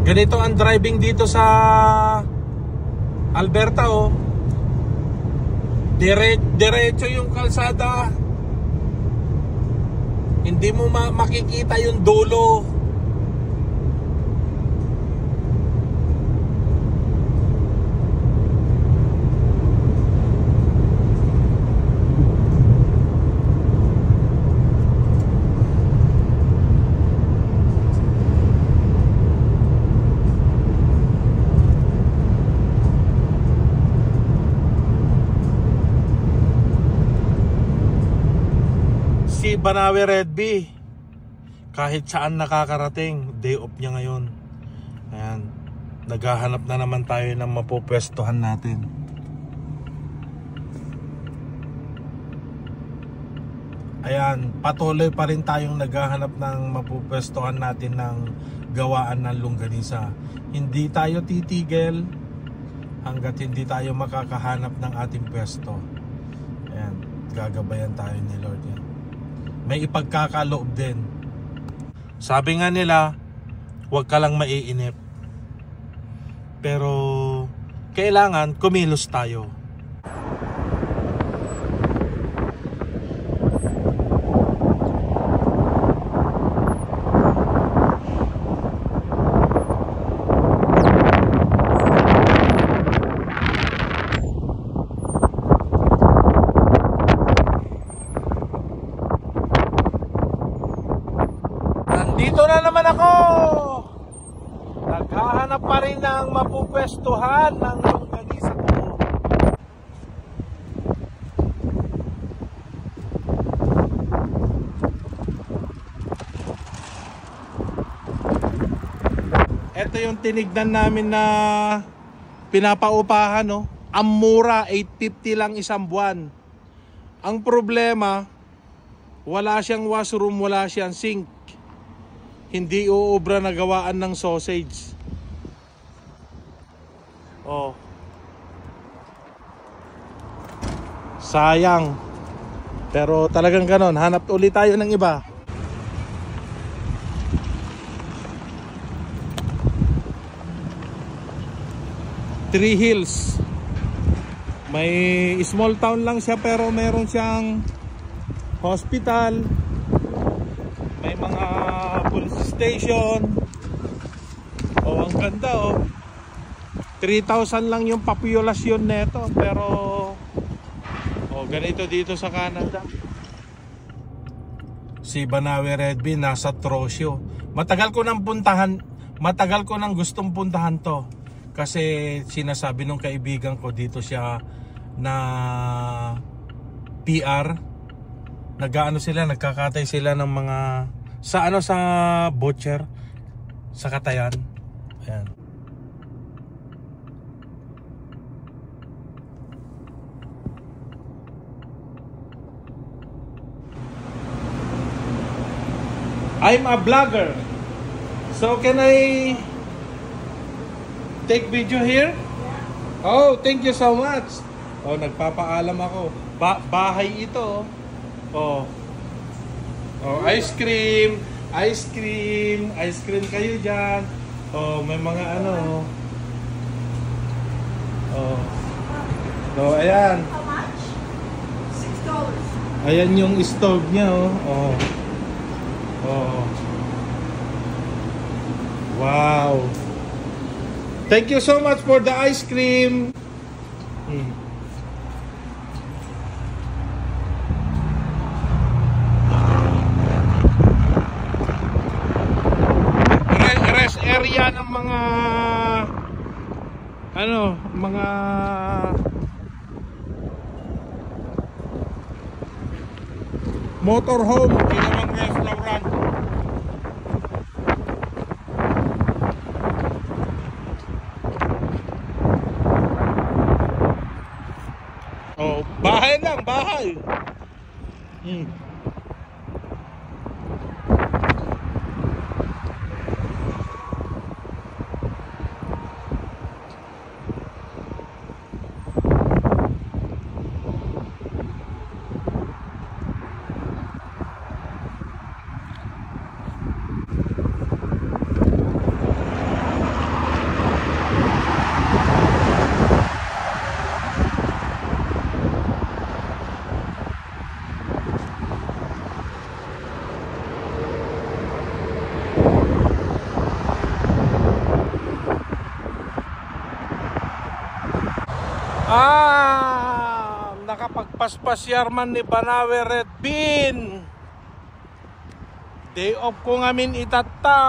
Ganito ang driving dito sa Alberta, oh. Diretso yung kalsada. Hindi mo makikita yung dulo. Si Banawe Red Bee, kahit saan nakakarating, day off niya ngayon. Ayan, naghahanap na naman tayo ng mapupwestuhan natin. Ayan, patuloy pa rin tayong naghahanap ng mapupwestuhan natin ng gawaan ng longganisa. Hindi tayo titigil hanggat hindi tayo makakahanap ng ating pwesto. Ayan, gagabayan tayo ni Lord yan. May ipagkakaloob din. Sabi nga nila, huwag ka lang maiinip. Pero kailangan kumilos tayo. Dito na naman ako. Naghahanap pa rin ng mapupwestuhan ng longganisa ko. Ito yung tinignan namin na pinapaupahan, no? Ang mura, 850 lang isang buwan. Ang problema, wala siyang washroom, wala siyang sink. Hindi uubra na gawaan ng sausage. Oh. Sayang. Pero talagang ganon. Hanap ulit tayo ng iba. Three Hills. May small town lang siya pero meron siyang hospital. May mga police station. Oh, ang ganda, oh. 3,000 lang yung populasyon neto, pero oh, ganito dito sa Canada. Si Banawe Red Bee nasa Trocio. Matagal ko nang gustong puntahan to. Kasi sinasabi nung kaibigan ko, dito siya na PR. Nag-aano sila, nagkakatay sila ng mga sa butcher sa Katayan. Ayan. I'm a vlogger. So can I take video here? Oh, thank you so much. Oh, nagpapaalam ako. Bahay ito. Oh. Oh, ice cream kayo dyan. Oh, may mga ano. Oh. So, ayan. How much? $6. Ayan yung stove niya, oh. Oh. Oh. Wow. Thank you so much for the ice cream. Rest area ng mga mga motorhome, ginawang restaurant. Oh, bahay lang, bahay. Nakapagpaspasyar man ni Banawe Red Bean. Day off ko ngamin itata.